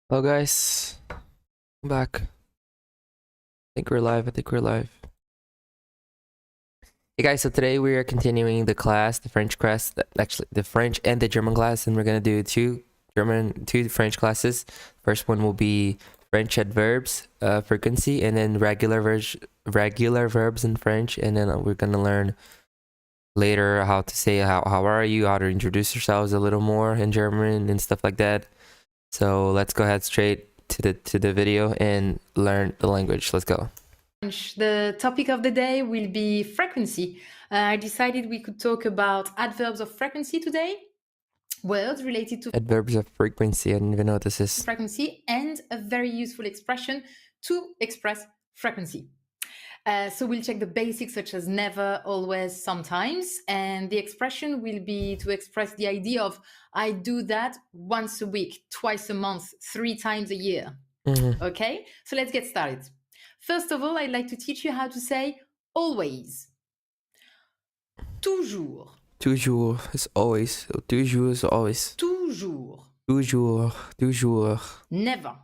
Hello guys, I'm back. I think we're live. Hey guys, so today we are continuing the class, the French class, actually the French and the German class, and we're gonna do two French classes. First one will be French adverbs, frequency, and then regular verbs in French, and then we're gonna learn later how to say how are you, how to introduce yourselves a little more in German and stuff like that. So let's go ahead straight to the video and learn the language. Let's go. The topic of the day will be frequency. I decided we could talk about adverbs of frequency today, words related to Adverbs of frequency. I didn't even know what this is. frequency, and a very useful expression to express frequency. So we'll check the basics such as never, always, sometimes, and the expression will be to express the idea of I do that once a week, twice a month, 3 times a year. Okay, so let's get started. First of all, I'd like to teach you how to say always. Toujours. Toujours is always. So toujours is always. Toujours. Toujours. Toujours. Never.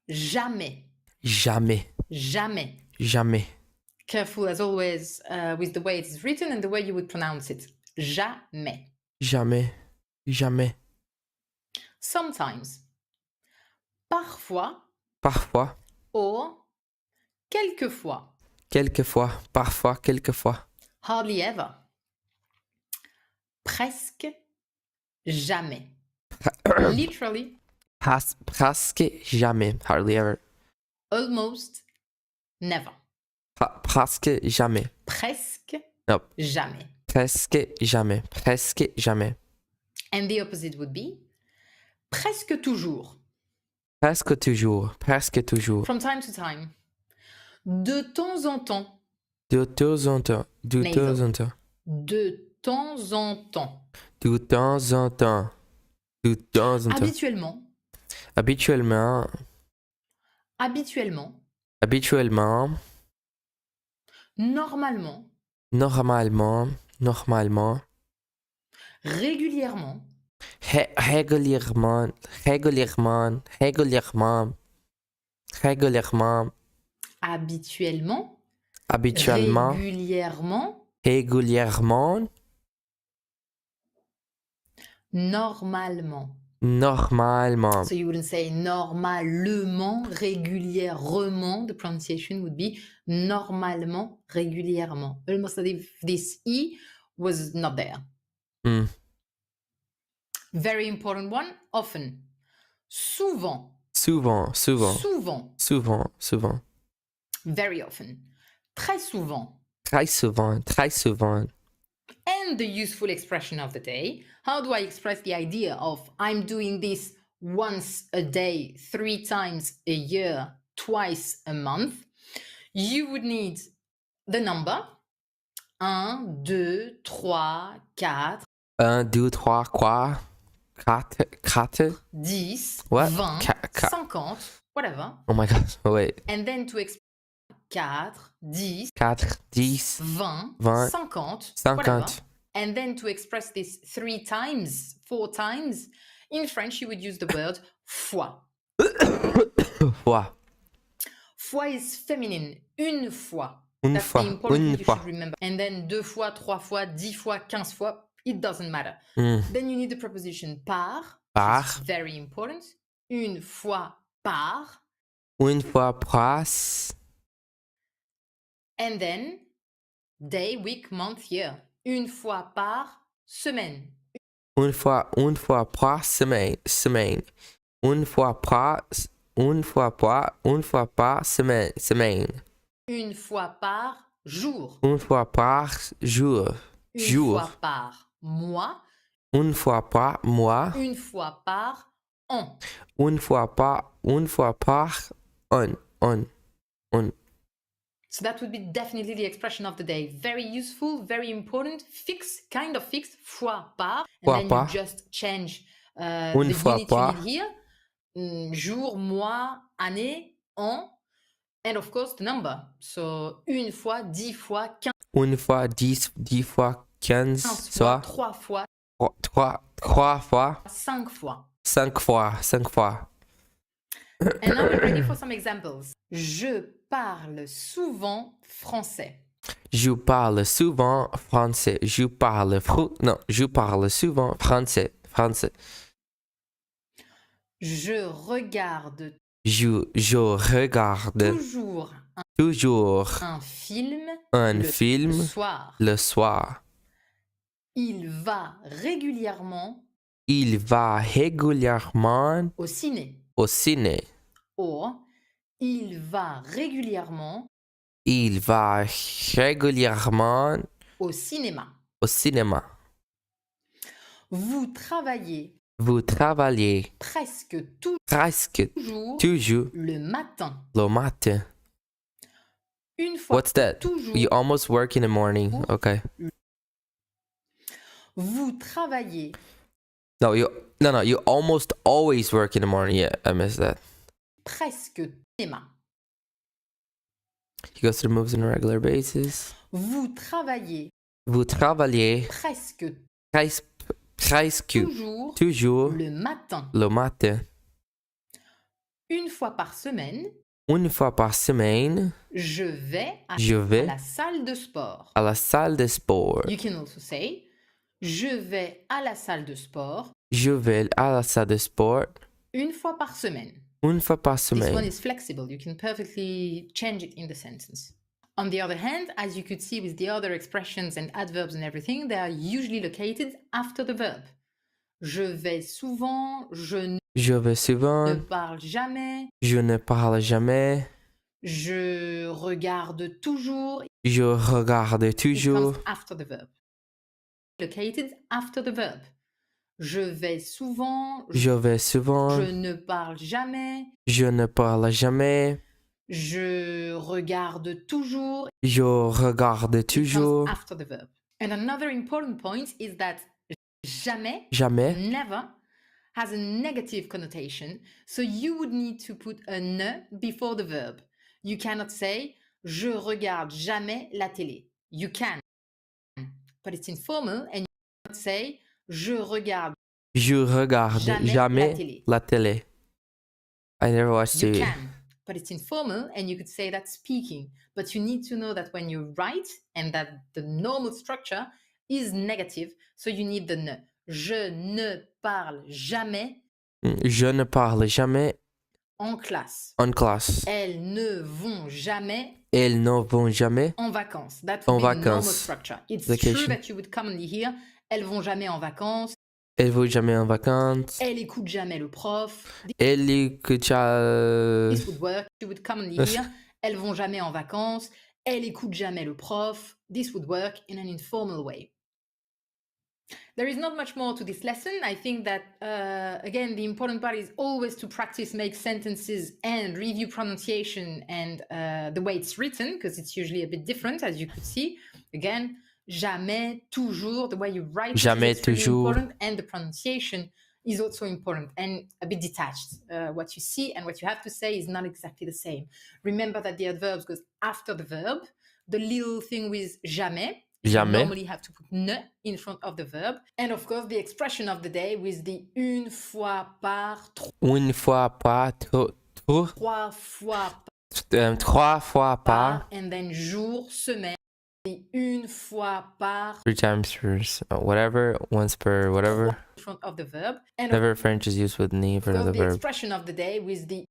Jamais. Jamais. Jamais. Jamais. Careful as always with the way it is written and the way you would pronounce it. Jamais. Jamais. Jamais. Sometimes. Parfois. Parfois. Or quelquefois. Quelquefois. Parfois. Quelquefois. Hardly ever. Presque jamais. Literally. Presque jamais. Hardly ever. Almost never. Presque jamais. Presque Nope. jamais. Presque jamais. Presque jamais. And the opposite would be presque toujours. Presque toujours. Presque toujours. From time to time. De temps en temps. De temps en temps. De temps en temps. De temps en temps. De temps en temps. De temps en temps. Habituellement. Habituellement. Habituellement. Habituellement. Normalement. Normalement. Normalement. Régulièrement. Régulièrement. Régulièrement. Régulièrement. Régulièrement. Habituellement. Habituellement. Régulièrement. Régulièrement. Normalement. Normalement. So you wouldn't say normalement, régulièrement. The pronunciation would be normalement, régulièrement. Almost as if this E was not there. Very important one, often. Souvent. Souvent. Souvent. Souvent. Souvent. Souvent. Very often. Très souvent. Très souvent. Très souvent. And the useful expression of the day. How do I express the idea of I'm doing this once a day, 3 times a year, twice a month? You would need the number 1, 2, 3, 4. 1, 2, 3, 4. 4. 10, What? 20, 50, whatever. Oh my god, wait. And then to express 4, 10, 4, 10, 20, 20, 50, 50. whatever. And then to express this 3 times, 4 times, in French you would use the word fois. Fois. Fois is feminine. Une fois. Une That's fois. the important Une thing you fois. should remember. And then 2 fois, 3 fois, 10 fois, 15 fois, it doesn't matter. Then you need the preposition par. Par. Which is very important. Une fois par. Une fois par. And then day, week, month, year. Une fois par semaine. Une fois par semaine. Semaine. Une fois par semaine. Semaine. Une fois par jour. Une fois par jour. Une fois par mois. Une fois par mois. Une fois par an. Une fois par an. So that would be definitely the expression of the day. Very useful, very important, fixed, kind of fixed, fois par. And then you just change the unit you need here. Jour, mois, année, an. And of course, the number. So, une fois, 10 fois, 15. Une fois, 10 fois, 15 fois, 3 fois. 3 fois. 5 fois. 5 fois. And now we're ready for some examples. Je parle souvent français. Je parle souvent français. Je parle souvent français. Je regarde Je regarde toujours toujours un film un le film soir. le soir. Il va régulièrement Il va régulièrement au ciné. au ciné. Or, il va régulièrement Il va régulièrement au cinéma. au cinéma. Vous travaillez Vous travaillez presque presque toujours toujours le matin. le matin. Une fois What's that? toujours. You almost work in the morning. Okay. Vous travaillez No, you almost always work in the morning. Yeah, I missed that. presque cinéma. He goes through moves on a regular basis. Vous travaillez Vous travaillez presque presque toujours toujours le matin. le matin. Une fois par semaine, Une fois par semaine, je vais à je vais la salle de sport. à la salle de sport. You can also say, je vais à la salle de sport Je vais à la salle de sport une fois par semaine. une fois par This one semaine. is flexible. You can perfectly change it in the sentence. On the other hand, as you could see with the other expressions and adverbs and everything, they are usually located after the verb. Je vais souvent, je Je vais ne souvent, parle jamais, je ne parle jamais, je regarde toujours. je regarde It toujours. comes after the verb. Located after the verb. Je vais souvent, Je vais souvent, je ne parle jamais, je ne parle jamais, je regarde toujours. je regarde It comes toujours. after the verb. And another important point is that jamais, Jamais, never, has a negative connotation. So you would need to put a ne before the verb. You cannot say je regarde jamais la télé. You can, but it's informal and you cannot say je regarde je regarde jamais la télé. I never watched You TV. can, but it's informal and you could say that speaking. But you need to know that when you write and that the normal structure is negative, so you need the ne. Je ne parle jamais Je ne parle jamais en classe. en classe. Elles ne vont jamais Elles ne vont jamais en vacances. That en would be the normal vacances. structure. It's Vacation. true that you would commonly hear elles vont jamais en vacances. Elles vont jamais en vacances. Elle écoute jamais le prof. Elle écoute This would work. You would commonly hear elles vont jamais en vacances. Elle écoute jamais le prof. This would work in an informal way. There is not much more to this lesson. I think that, again, the important part is always to practice, make sentences and review pronunciation and the way it's written, because it's usually a bit different, as you could see. Again, jamais, toujours, the way you write Jamais, it is really toujours. important, and the pronunciation is also important and a bit detached. What you see and what you have to say is not exactly the same. Remember that the adverbs goes after the verb. The little thing with jamais, you Jamais. normally have to put ne in front of the verb. And of course, the expression of the day with the une fois par, Une fois par trois fois trois fois par, par and then jour, semaine. The une fois par, 3 times per whatever, once per whatever. in front of the verb. And of Never French is used with ni for course, the the verb. expression of the day with the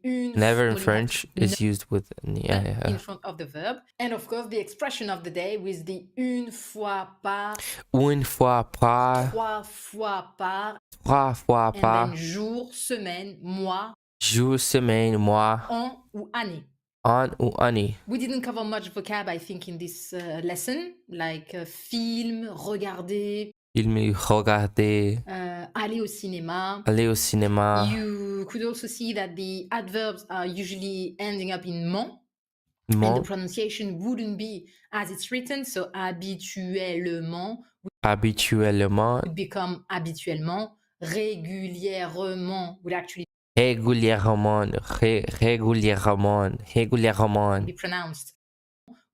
une Never in only have French to put is used with ni. in front of the verb. And of course, the expression of the day with the une fois par, Une fois par, trois fois par, trois fois and par, then jour, semaine, mois, jour, semaine, mois, an ou année. an ou année. We didn't cover much vocab, I think, in this lesson, like film, regarder, Film, regarder, aller au cinéma. aller au cinéma, You could also see that the adverbs are usually ending up in mon, and the ment, pronunciation wouldn't be as it's written. So habituellement habituellement, would become habituellement. Régulièrement would actually régulièrement, régulièrement, be pronounced.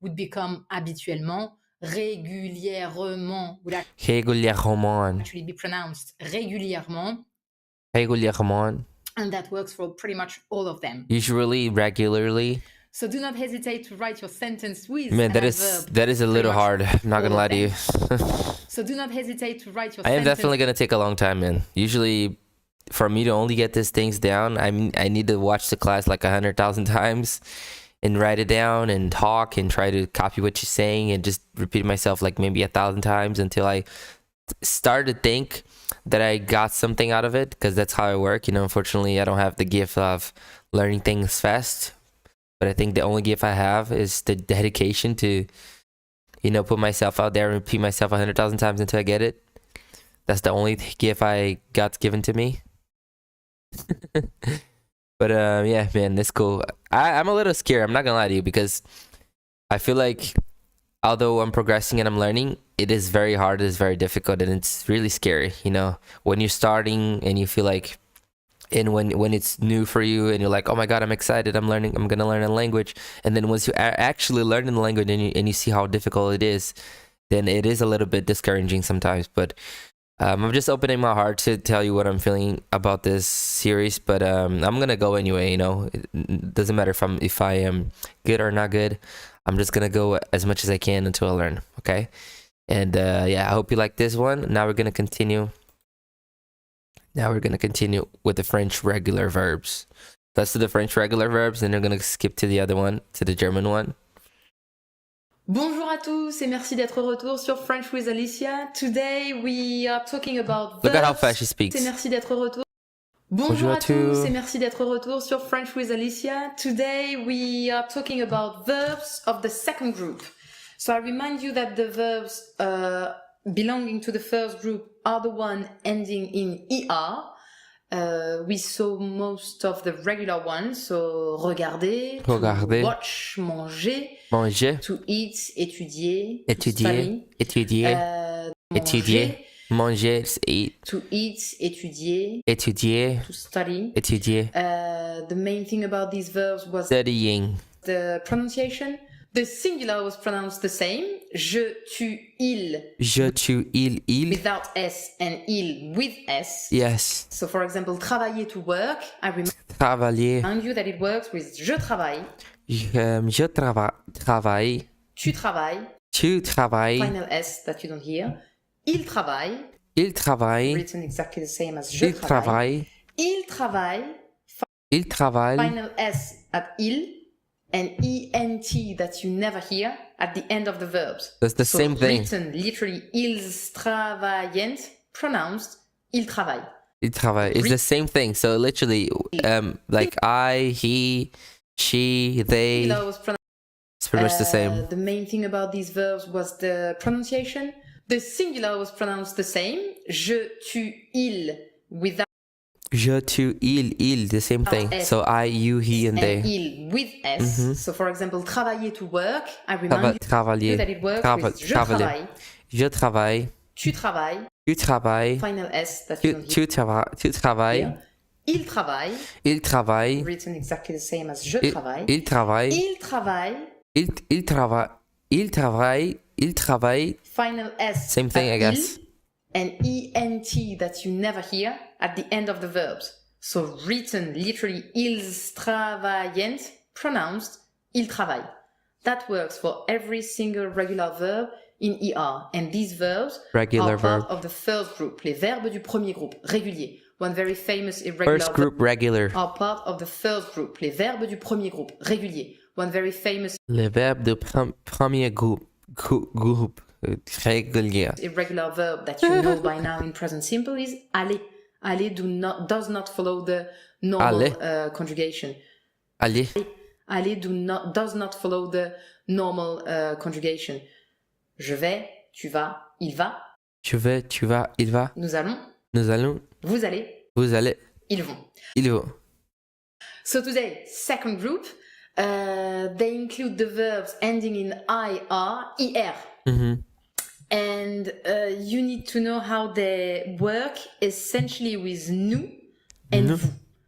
Would become habituellement. Régulièrement would régulièrement, actually be pronounced régulièrement. régulièrement. And that works for pretty much all of them. Usually, regularly. So do not hesitate to write your sentence with Man, that a is verb. that is a little hard. I'm not gonna lie to you. So do not hesitate to write your I am sentence. definitely gonna take a long time, man. Usually, for me to only get these things down, I need to watch the class like 100,000 times and write it down and talk and try to copy what you're saying and just repeat myself like maybe 1,000 times until I start to think that I got something out of it, because that's how I work. You know, unfortunately, I don't have the gift of learning things fast, but I think the only gift I have is the dedication to, you know, put myself out there and repeat myself 100,000 times until I get it. That's the only gift I got given to me. But yeah, man, it's cool. I'm a little scared. I'm not gonna lie to you, because I feel like although I'm progressing and I'm learning, it is very hard, it is very difficult, and it's really scary, you know, when you're starting and you feel like, and when it's new for you and you're like, oh my god, I'm excited, I'm gonna learn a language, and then once you actually learn the language and you see how difficult it is, then it is a little bit discouraging sometimes. But I'm just opening my heart to tell you what I'm feeling about this series, but I'm gonna go anyway. You know, it doesn't matter if I am good or not good. I'm just gonna go as much as I can until I learn. Okay, and yeah, I hope you like this one. Now we're gonna continue. Now we're gonna continue with the French regular verbs. Let's do the French regular verbs, and then we're gonna skip to the other one, to the German one. Bonjour à tous et merci d'être au retour sur French with Alicia. Today we are talking about verbs. Look at how fast she speaks. Et merci d'être au retour. Bonjour à tous et merci d'être au retour sur French with Alicia. Today we are talking about verbs of the second group. So I remind you that the verbs belonging to the first group are the one ending in ER. We saw most of the regular ones, so regarder, to watch, manger, to eat, étudier, manger, eat, to eat, étudier, to study. The main thing about these verbs was studying. The pronunciation. The singular was pronounced the same. Je, tu, il. Je, tu, il. Without S, and il with S. Yes. So for example, travailler, to work. I remind you that it works with je travaille. Je travaille. Tu travailles. Tu travailles. Final S that you don't hear. Il travaille. Il travaille. Written exactly the same as je travaille. Il travaille. Il travaille. Final S at il. And ENT that you never hear at the end of the verbs. That's the same thing. Written literally, ils travaillent, pronounced, il travaille. Il travaille. It's the same thing. So literally, like I, he, she, they. It's pretty much the same. The main thing about these verbs was the pronunciation. The singular was pronounced the same. Je, tu, il, without. Je, tu, il, the same thing. S, so I, you, he, and they. Il with S. So for example, travailler, to work. I remind you that it works with je travaille. Je travaille. Tu travailles. Tu travailles. Final S that you don't hear. Tu travailles. Here. Il travaille. Il travaille. Written exactly the same as je travaille. Il travaille. Il travaille. Il travaille. Il travaille. Il travaille. Final S. Same thing, I guess. And ENT that you never hear at the end of the verbs. So written literally, ils travaillent, pronounced, il travaille. That works for every single regular verb in ER. And these verbs are part of the first group, les verbes du premier groupe, régulier. One very famous irregular first group regular are part of the first group, les verbes du premier groupe, régulier. One very famous les verbes du premier groupe. Régulier. Irregular verb that you know by now in present simple is aller. Aller does not follow the normal conjugation. Aller. Aller does not follow the normal conjugation. Je vais, tu vas, il va. Je vais, tu vas, il va. Nous allons. Nous allons. Vous allez. Vous allez. Ils vont. Ils vont. So today, second group, they include the verbs ending in IR, ER. And you need to know how they work essentially with nous and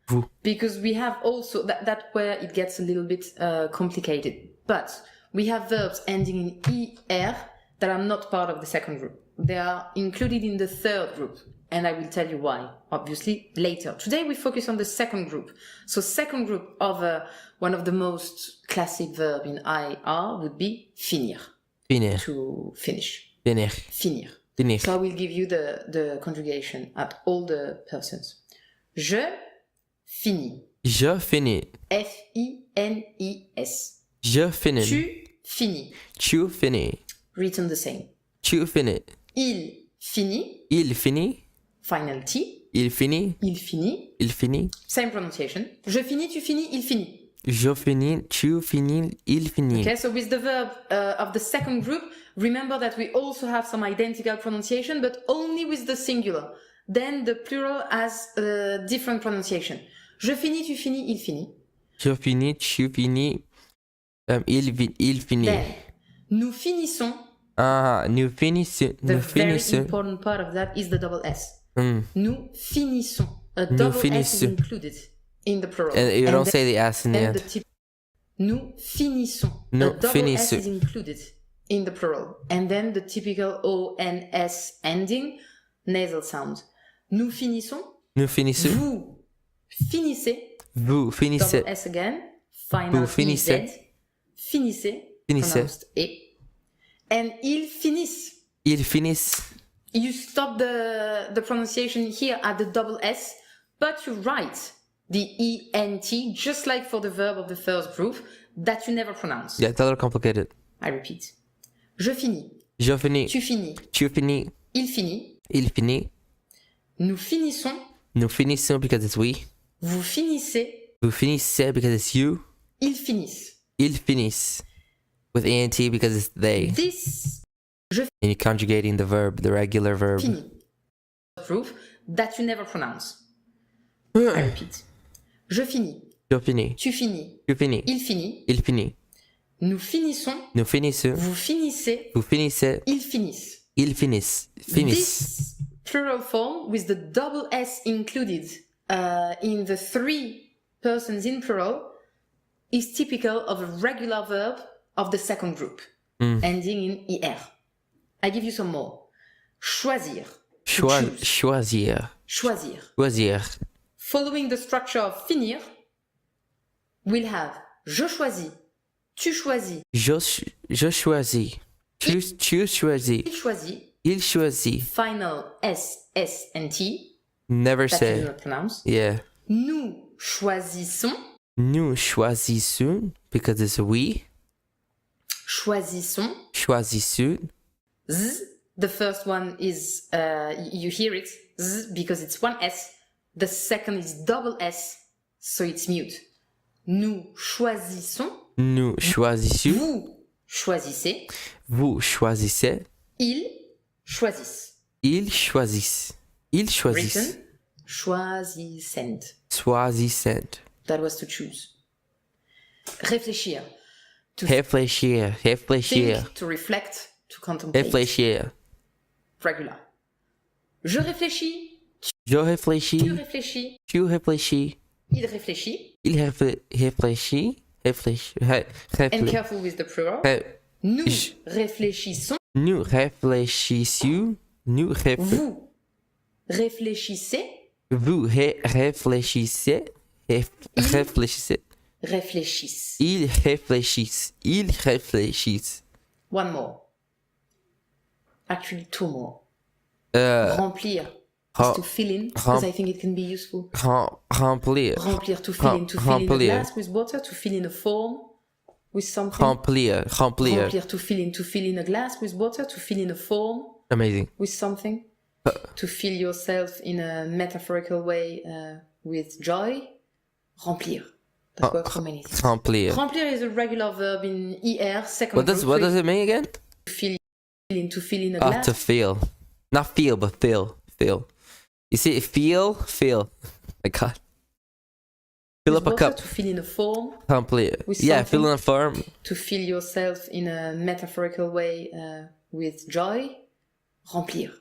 vous. Because we have also, that's where it gets a little bit complicated. But we have verbs ending in ER that are not part of the second group. They are included in the third group. and I will tell you why, obviously, later. Today we focus on the second group. So second group of one of the most classic verb in IR would be finir. Finir. To finish. Finir. Finir. Finir. So I will give you the conjugation at all the persons. Je finis. Je finis. F-I-N-I-S. Je finis. Tu finis. Tu finis. Written the same. Tu finis. Il finit. Il finit. Final T. Il finit. Il finit. Il finit. Same pronunciation. Je finis, tu finis, il finit. Je finis. Tu finis. Il finit. Okay, so with the verb of the second group, remember that we also have some identical pronunciation, but only with the singular. Then the plural has a different pronunciation. Je finis, tu finis, il finit. Je finis. Tu finis. Il finit. Then, nous finissons. Ah, nous finissons. The Nous very finissons. important part of that is the double S. Mm. Nous finissons. A Nous double S is finissons. included in the plural. And you And don't then- say the S in the and end. Nous finissons. Nous A double finissons. S is included in the plural. And then the typical O-N-S ending, nasal sound. Nous finissons. Nous finissons. Vous finissez. Vous finissez. Double S again. Final Vous finissez. EZ. Finissez. Finissez. Pronounced E. And ils finissent. Ils finissent. You stop the pronunciation here at the double S, but you write the ENT, just like for the verb of the first group, that you never pronounce. Yeah, it's a little complicated. I repeat. Je finis. Je finis. Tu finis. Tu finis. Il finit. Il finit. Nous finissons. Nous finissons because it's we. Vous finissez. Vous finissez because it's you. Ils finissent. Ils finissent. With ANT because it's they. This And you're conjugating the verb, the regular verb. finit. Proof that you never pronounce. I repeat. Je finis. Je finis. Tu finis. Tu finis. Il finit. Il finit. Nous finissons. Nous finissons. Vous finissez. Vous finissez. Ils finissent. Ils finissent. Finissent. This plural form with the double S included in the three persons in plural is typical of a regular verb of the second group, ending in ER. I give you some more. Choisir. To choose. Choisir. Choisir. Choisir. Following the structure of finir, we'll have je choisis, tu choisis, Je choisis. Tu choisis. il choisit, Il choisit. final S, S, and T, Never that you do say. not pronounce. Yeah. Nous choisissons, Nous choisissons because it's we. choisissons, Choisissons. Z, the first one is, you hear it, Z, because it's one S. The second is double S, so it's mute. Nous choisissons, Nous choisissons. vous choisissez, Vous choisissez. ils choisissent. Ils choisissent. Ils choisissent. Written, choisissent. Choisissent. That was to choose. Réfléchir. To Réfléchir. Réfléchir. think, to reflect, to contemplate. Réfléchir. Regular. Je réfléchis, Je tu réfléchis. réfléchis, Tu réfléchis. il réfléchit. Il réfléchit. Réfléchit. And careful with the plural. Nous réfléchissons, Nous réfléchissons. Nous vous réfléchissez, Vous réfléchissez. Réfléchissez. réfléchissent. Ils réfléchissent. Ils réfléchissent. One more. Actually, two more. Euh, Remplir Rem- is to fill in, because I think it can be useful. remplir. Remplir, to fill in, to fill in a Remplir. glass with water, to fill in a form with something. Remplir. Remplir. Remplir, to fill in a glass with water, to fill in a form Amazing. with something. To fill yourself in a metaphorical way with joy. Remplir. That works for many things. Remplir. Remplir is a regular verb in ER, second What does group, so it mean again? to fill in a Ah, glass. to feel. Not feel, but feel. Feel. You see, feel. My God. Fill with up a water, cup. To fill in a form. Remplir. With Yeah, something. fill in a form. To fill yourself in a metaphorical way with joy. Remplir.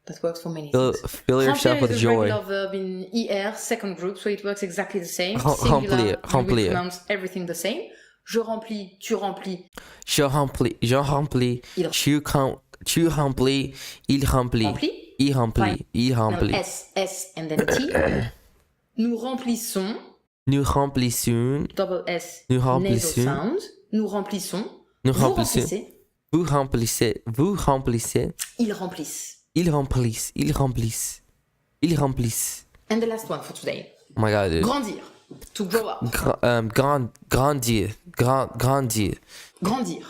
That works for many things. Fill yourself Remplir with is a joy. regular verb in ER, second group, so it works exactly the same. Remplir, Singular, and we remplir. pronounce everything the same. Je remplis, tu remplis, Je remplis. Il- Tu remplis. Il remplit. remplis. Il remplit. Il remplit. S, and then T. Nous remplissons. Nous remplissons. Double S. Nous Nasal remplissons. sound. Nous remplissons. Nous Vous remplissons. remplissez. Vous remplissez. Vous remplissez. Ils remplissent. Ils remplissent. Ils remplissent. Ils remplissent. And the last one for today. Oh my god, dude. Grandir. To grow up. Grandir. Grandir. Grandir. Grandir.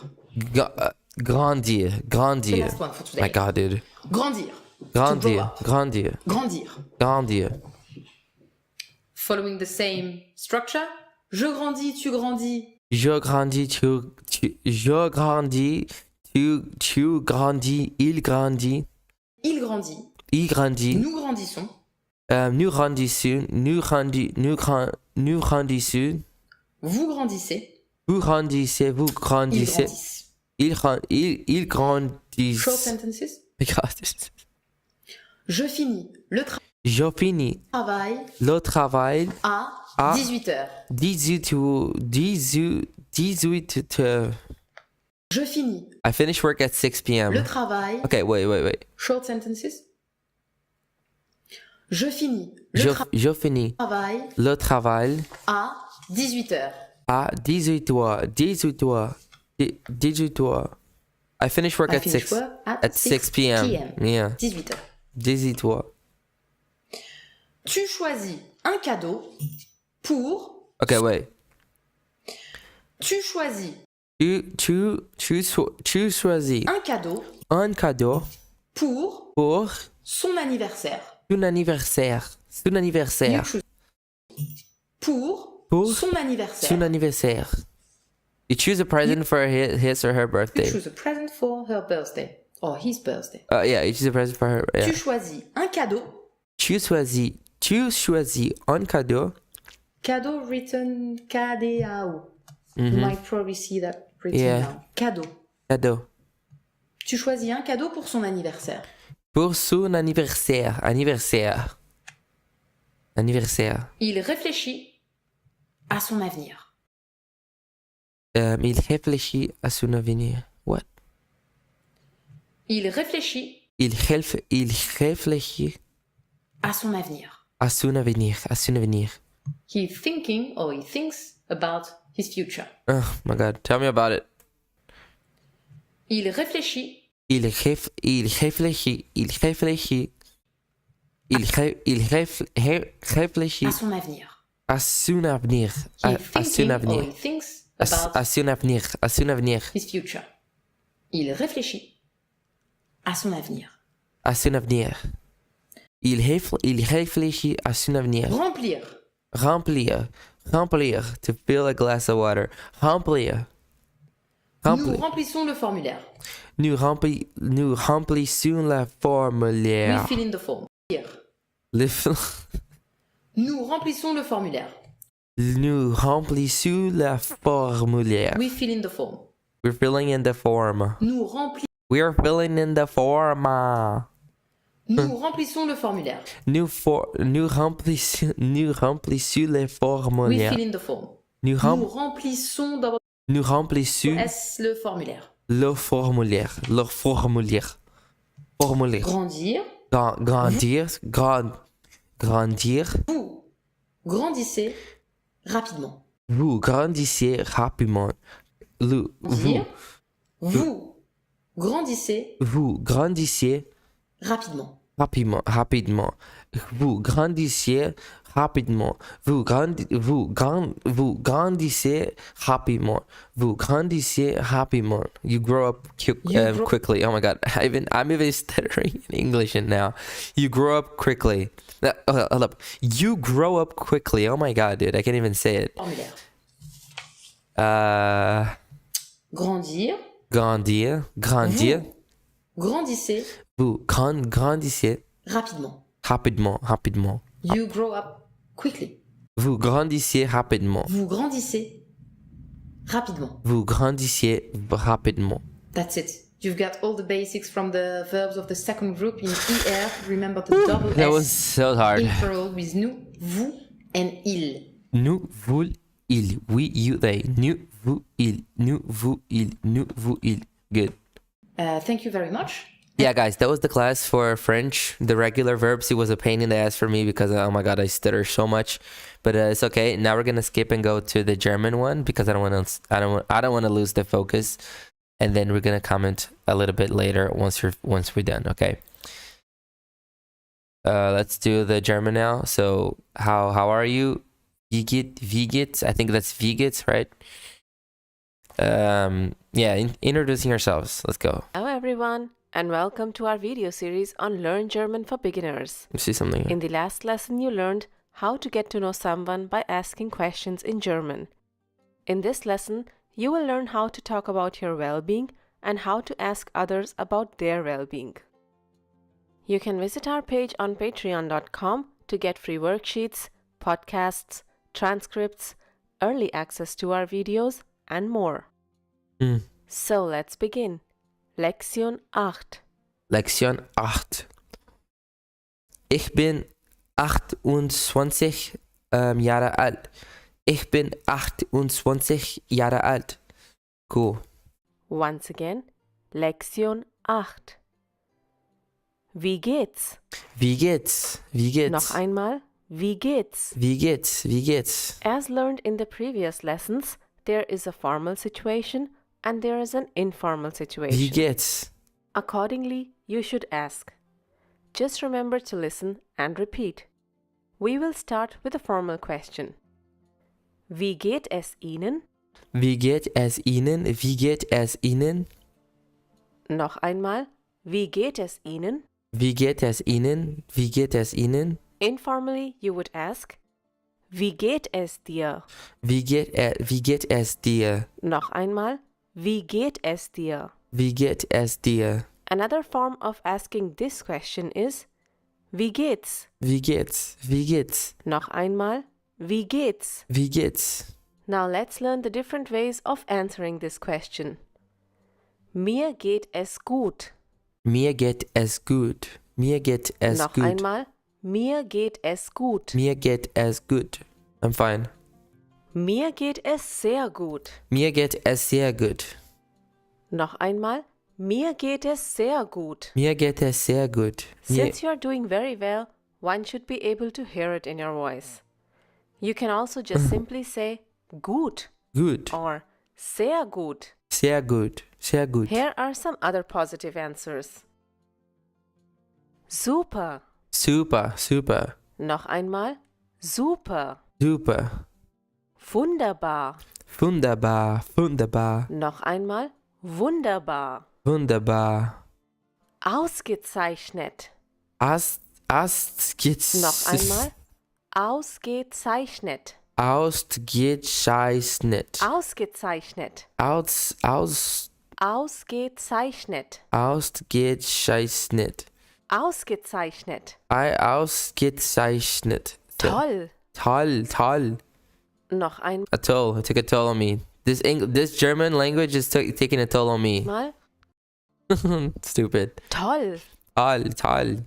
The Grandir. last one for Oh today. my god, dude. Grandir. To grow Grandir. up. Grandir. Grandir. Grandir. Following the same structure. Je grandis, tu grandis. Je grandis, je grandis, tu grandis, il grandit, Il grandit. il grandit, Nous grandissons. nous grandissons, nous grandissons, Vous grandissez. vous grandissez, vous Ils grandissez, grandissent. il grandissent. Short sentences. My God. Je finis le Je finis travail le travail à 18h. 18 heures. Je finis I finish work at 6 p.m. le travail. Okay, wait. Short sentences. Je finis le Je finis travail le travail à 18h. à 18 heures. 18 heures. 18 heures. I finish work I at finish 6 work at 6 p.m. Yeah. 18h. 18 heures. Tu choisis un cadeau pour. Okay, wait. Tu choisis Tu choisis un cadeau un cadeau pour pour son anniversaire. son anniversaire. Son You anniversaire. choose pour Pour son anniversaire. son anniversaire. You choose a present for his or her You birthday. choose a present for her birthday or his birthday. Yeah, you choose a present for her. Yeah. Tu choisis un cadeau. Tu choisis un cadeau. Cadeau written K-D-A-O. You might probably see that written Yeah. down. Cadeau. Cadeau. Tu choisis un cadeau pour son anniversaire. Pour son anniversaire. Anniversaire. Il réfléchit à son avenir. Il réfléchit à son avenir. What? Il réfléchit Il réfléchit à son avenir. à son avenir. He's thinking or he thinks about his future. Oh my God. Tell me about it. Il réfléchit Il réfléchit à son avenir. à son avenir. He's À son thinking or avenir. he thinks about À son avenir. his future. Il réfléchit à son avenir. À son avenir. Il réfléchit à son avenir. Remplir. Remplir. To fill a glass of water. Remplir. Nous remplissons le formulaire. Nous remplissons la We formulaire. fill in the form. Nous remplissons le formulaire. Nous remplissons la formulaire. We fill in the form. We're filling in the form. Nous remplissons We're filling in the form. remplissons le formulaire. Nous remplissons les We formulaires. fill in the form. Nous remplissons d'abord remplissons S le formulaire. le formulaire. Grandir. Grandir. Vous grandissez rapidement. Vous grandissez rapidement. Dire. Vous grandissez Vous grandissez rapidement. rapidement. Vous grandissez rapidement. Vous grandissez rapidement. Vous grandissez rapidement. You grow up quickly. Oh my God. I'm even stuttering in English now. You grow up quickly. Hold up. You grow up quickly. Oh my God, dude. I can't even say it. Formulaire. Grandir. Vous grandissez Vous grandissez rapidement. You grow up quickly. Vous grandissez rapidement. Vous grandissez rapidement. That's it. You've got all the basics from the verbs of the second group in ER. Remember the double That was S so hard. in plural with nous, vous, and il. Nous, vous, il. We, you, they. Nous, vous, il. Nous, vous, il. Nous, vous, il. Good. Thank you very much. Yeah, guys, that was the class for French. The regular verbs, it was a pain in the ass for me because oh my god, I stutter so much. But it's okay. Now we're gonna skip and go to the German one because I don't want to lose the focus. And then we're gonna comment a little bit later once we're done. Okay. Let's do the German now. So how are you? Wie geht's? I think that's wie geht's, right? Yeah, introducing ourselves. Let's go. Hello everyone and welcome to our video series on Learn German for Beginners. Let's see something. In the last lesson you learned how to get to know someone by asking questions in German. In this lesson, you will learn how to talk about your well-being and how to ask others about their well-being. You can visit our page on patreon.com to get free worksheets, podcasts, transcripts, early access to our videos, and more. So let's begin. Lektion 8. Lektion 8. Ich bin 28 Jahre alt. Ich bin 28 Jahre alt. Cool. Once again, Lektion 8. Wie geht's? Wie geht's? Wie geht's? Noch einmal, wie geht's? Wie geht's? Wie geht's? As learned in the previous lessons, there is a formal situation and there is an informal Wie situation. geht's? Accordingly, you should ask. Just remember to listen and repeat. We will start with a formal question. Wie geht es Ihnen? Wie geht es Ihnen? Wie geht es Ihnen? Noch einmal, wie geht es Ihnen? Wie geht es Ihnen? Wie geht es Ihnen? Informally, you would ask, wie geht es dir? Wie geht es dir? Noch einmal, wie geht es dir? Wie geht es dir? Another form of asking this question is, wie geht's? Wie geht's? Wie geht's? Noch einmal, wie geht's? Wie geht's? Now let's learn the different ways of answering this question. Mir geht es gut. Mir geht es gut. Mir geht es Noch gut. einmal, mir geht es gut. Mir geht es gut. I'm fine. Mir geht es sehr gut. Mir geht es sehr gut. Noch einmal, mir geht es sehr gut. Mir geht es sehr gut. Mir, Since you are doing very well, one should be able to hear it in your voice. You can also just simply say gut gut. or sehr gut. Sehr gut. Sehr gut. Here are some other positive answers. Super. Super. Super. Noch einmal, super. Super. Wunderbar. Wunderbar. Wunderbar. Noch einmal, wunderbar. Wunderbar. Ausgezeichnet. Geht's. Noch einmal, ausgezeichnet. Ausgezeichnet. Ausgezeichnet. Ausgezeichnet. Ausgezeichnet. Ausgezeichnet. Ausgezeichnet. Ausgezeichnet. Toll. Toll. Noch A toll. It took a toll on me. This German language is taking a toll on me. einmal, Stupid. toll. Toll.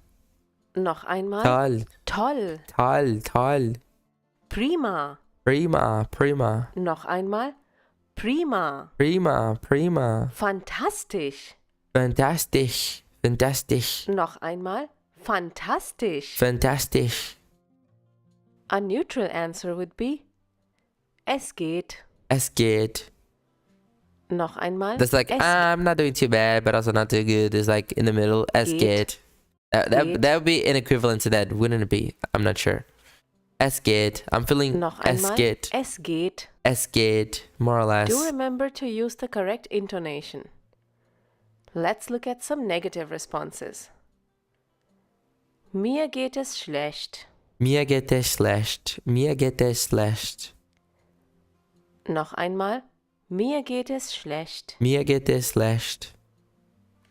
Noch einmal, Toll. toll. Prima. Prima. Noch einmal, prima. Prima. Fantastisch. Fantastisch. Noch einmal, fantastisch. Fantastisch. A neutral answer would be es geht. Es geht. Noch einmal. That's like, es I'm not doing too bad, but also not too good. It's like in the middle. Es geht. Geht. That would be an equivalent to that, wouldn't it be? I'm not sure. Es geht. I'm feeling Noch es einmal. geht. Es geht. Es geht. More or less. Do remember to use the correct intonation. Let's look at some negative responses. Mir geht es schlecht. Mir geht es schlecht. Mir geht es schlecht. Noch einmal. Mir geht es schlecht. Mir geht es schlecht.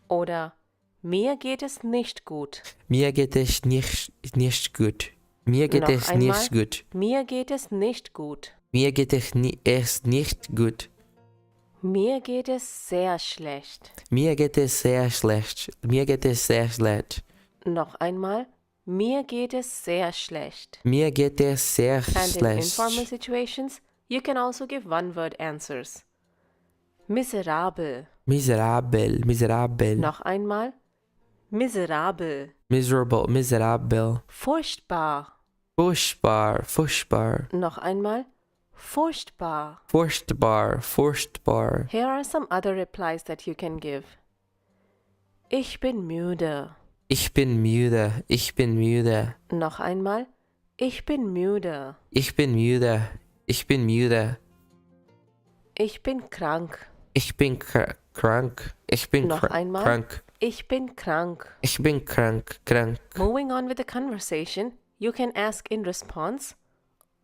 Oder mir geht es nicht gut. Mir geht es nicht gut. Mir geht Noch es einmal. nicht gut. Mir geht es nicht gut. Mir geht es nicht gut. Mir geht es sehr schlecht. Mir geht es sehr schlecht. Mir geht es sehr schlecht. Noch einmal. Mir geht es sehr schlecht. Mir geht es sehr And in informal schlecht. situations, you can also give one-word answers. Miserabel. Miserabel. Noch einmal. Miserabel. Miserable, miserabel. Furchtbar. Furchtbar, furchtbar. Noch einmal. Furchtbar. Furchtbar, furchtbar. Here are some other replies that you can give. Ich bin müde. Ich bin müde, ich bin müde. Noch einmal. Ich bin müde. Ich bin müde, ich bin müde. Ich bin krank. Ich bin krank. Ich bin Noch einmal. krank. Ich bin krank. Ich bin krank, krank. Moving on with the conversation, you can ask in response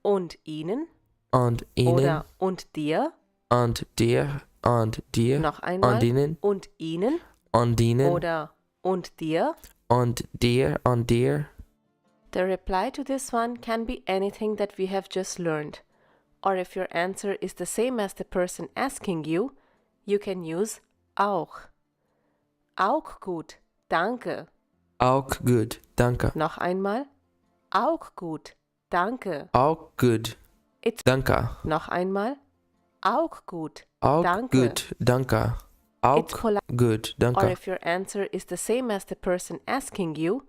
und Ihnen Und Ihnen, oder und dir. und dir, und dir. Noch einmal. Und Ihnen, Und Ihnen und Ihnen. oder und dir. Und dir, und dir. The reply to this one can be anything that we have just learned. Or if your answer is the same as the person asking you, you can use auch. Auch gut, danke. Auch gut, danke. Noch einmal. Auch gut, danke. Auch gut, It's danke. noch einmal. Auch gut, Auch danke. gut, danke. Auch It's polite. gut, Or danke. if your answer is the same as the person asking you,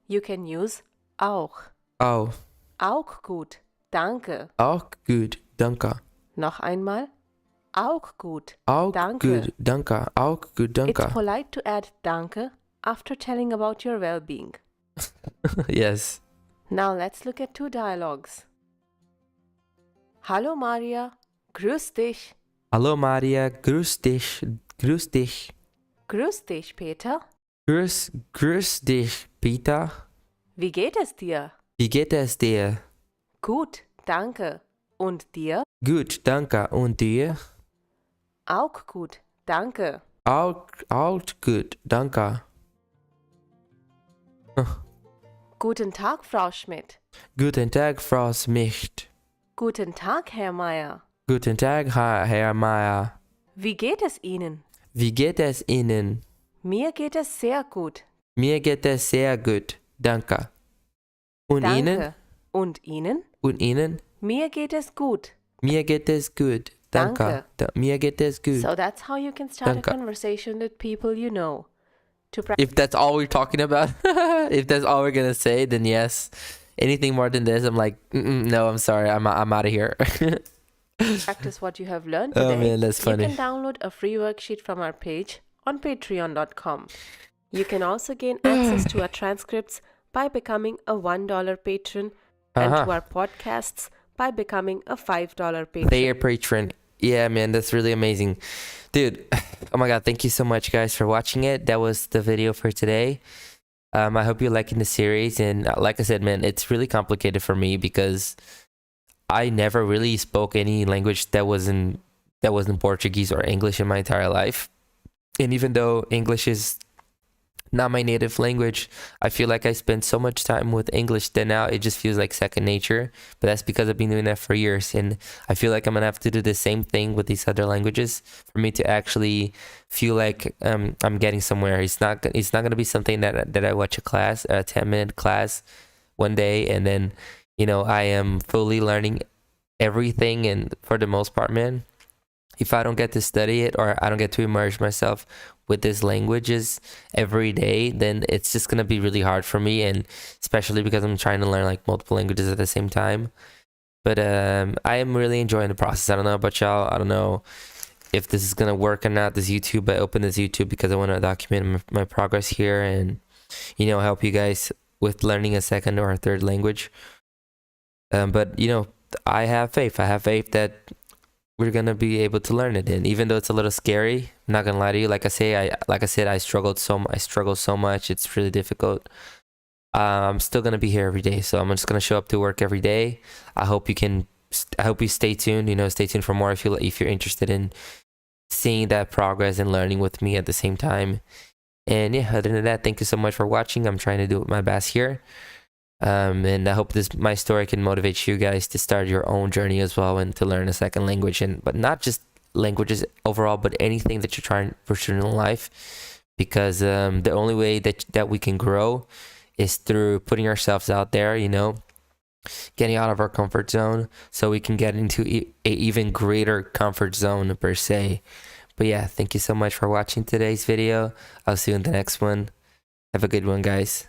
you can use auch. Auch, Auch gut, danke. auch gut, danke. Noch einmal. Auch gut, Auch danke. gut, danke. Auch gut, danke. It's polite to add danke after telling about your well-being. Yes. Now let's look at two dialogues. Hallo Maria, grüß dich. Hallo Maria, grüß dich, grüß dich. Grüß dich, Peter. Grüß dich, Peter. Wie geht es dir? Wie geht es dir? Gut, danke. Und dir? Gut, danke. Und dir? Auch gut, danke. Auch gut, danke. Guten Tag, Frau Schmidt. Guten Tag, Frau Schmidt. Guten Tag, Herr Meier. Guten Tag, Herr Meier. Wie geht es Ihnen? Wie geht es Ihnen? Mir geht es sehr gut. Mir geht es sehr gut, danke. Und Danke. Ihnen? Und Ihnen? Und Ihnen? Mir geht es gut. Mir geht es gut, danke. Danke. Mir geht es gut. So that's how you can start Danke. a conversation with people you know. To If that's all we're talking about, if that's all we're gonna say, then yes. Anything more than this, I'm like, no, I'm sorry, I'm out of here. practice what you have learned Oh, today, man, that's funny. you can download a free worksheet from our page on patreon.com. You can also gain access to our transcripts by becoming a $1 patron and to our podcasts by becoming a $5 patron. They are patron. Yeah, man, that's really amazing. Dude, oh my God, thank you so much, guys, for watching it. That was the video for today. I hope you're liking the series. And like I said, man, it's really complicated for me because I never really spoke any language that wasn't Portuguese or English in my entire life. And even though English is not my native language, I feel like I spend so much time with English that now it just feels like second nature. But that's because I've been doing that for years, and I feel like I'm gonna have to do the same thing with these other languages for me to actually feel like I'm getting somewhere. It's not gonna be something that I watch a 10-minute class one day and then I am fully learning everything. And for the most part, man, if I don't get to study it or I don't get to immerse myself with these languages every day, then it's just gonna be really hard for me, and especially because I'm trying to learn like multiple languages at the same time. But I am really enjoying the process. I don't know about y'all. I don't know if this is gonna work or not, this YouTube. I opened this YouTube because I want to document my progress here and help you guys with learning a second or a third language. But I have faith. I have faith that we're gonna be able to learn it. And even though it's a little scary, I'm not gonna lie to you. Like I said, I struggle so much. It's really difficult. I'm still gonna be here every day, so I'm just gonna show up to work every day. I hope you stay tuned. Stay tuned for more if you're interested in seeing that progress and learning with me at the same time. And yeah, other than that, thank you so much for watching. I'm trying to do my best here. And I hope my story can motivate you guys to start your own journey as well and to learn a second language, but not just languages overall, but anything that you're trying to pursue in life. Because the only way that we can grow is through putting ourselves out there, getting out of our comfort zone so we can get into a even greater comfort zone per se. But yeah, thank you so much for watching today's video. I'll see you in the next one. Have a good one, guys.